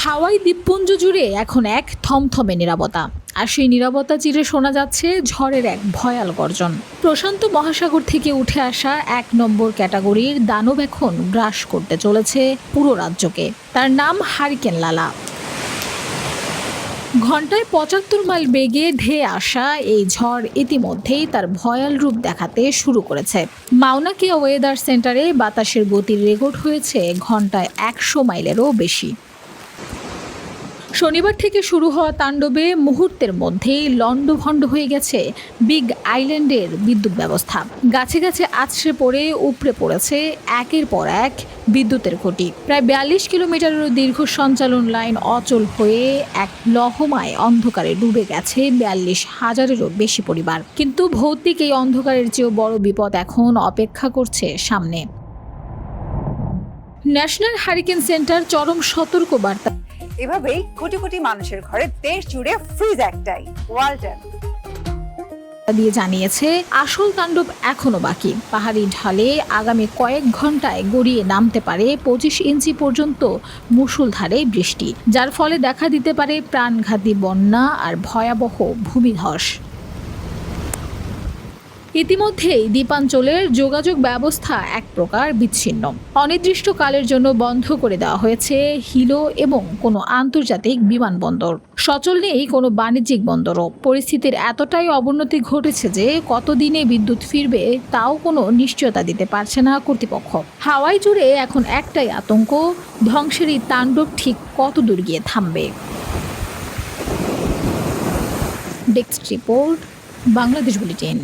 হাওয়াই দ্বীপপুঞ্জ জুড়ে এখন এক থমথমে নীরবতা। আর সেই নীরবতা চিরে শোনা যাচ্ছে ঝড়ের এক ভয়াল গর্জন। প্রশান্ত মহাসাগর থেকে উঠে আসা ১ নম্বর ক্যাটাগরির দানব এখন গ্রাস করতে চলেছে পুরো রাজ্যকে। তার নাম হারিকেন লালা। ঘন্টায় ৭৫ মাইল বেগে ধেয়ে আসা এই ঝড় ইতিমধ্যেই তার ভয়াল রূপ দেখাতে শুরু করেছে। মাউনা কেয়া ওয়েদার সেন্টারে বাতাসের গতির রেকর্ড হয়েছে ঘন্টায় ১০০ মাইলেরও বেশি। শনিবার থেকে শুরু হওয়া তাণ্ডবে মুহূর্তের মধ্যেই লণ্ডভণ্ড হয়ে গেছে বিগ আইল্যান্ডের বিদ্যুৎ ব্যবস্থা। গাছে গাছে আছড়ে পড়ে উপড়ে পড়েছে একের পর এক বিদ্যুতের খুঁটি। প্রায় ৪২ কিলোমিটারেরও দীর্ঘ সঞ্চালন লাইন অচল হয়ে এক লহমায় অন্ধকারে ডুবে গেছে ৪২,০০০-এরও বেশি পরিবার। কিন্তু ভৌতিক এই অন্ধকারের চেয়েও বড় বিপদ এখন অপেক্ষা করছে সামনে। ন্যাশনাল হারিকেন সেন্টার চরম সতর্কবার্তা এভাবেই কোটি কোটি মানুষের ঘরে দেশ জুড়ে ফ্রিজ একটাই, ওয়ালটন দিয়ে জানিয়েছে আসল তাণ্ডব এখনো বাকি। পাহাড়ি ঢালে আগামী কয়েক ঘন্টায় গড়িয়ে নামতে পারে ২৫ ইঞ্চি পর্যন্ত মুষলধারে বৃষ্টি, যার ফলে দেখা দিতে পারে প্রাণঘাতী বন্যা আর ভয়াবহ ভূমিধস। ইতিমধ্যেই দ্বীপাঞ্চলের যোগাযোগ ব্যবস্থা এক প্রকার বিচ্ছিন্ন। অনির্দিষ্টকালের জন্য বন্ধ করে দেওয়া হয়েছে হিলো এবং কোনো আন্তর্জাতিক বিমানবন্দর। সচল নেই কোনো বাণিজ্যিক বন্দরও। পরিস্থিতির এতটাই অবনতি ঘটেছে যে কতদিনে বিদ্যুৎ ফিরবে তাও কোনো নিশ্চয়তা দিতে পারছে না কর্তৃপক্ষ। হাওয়াই জুড়ে এখন একটাই আতঙ্ক, ধ্বংসের এই তাণ্ডব ঠিক কত দূর গিয়ে থামবে। Desk report, Bangladesh bulletin.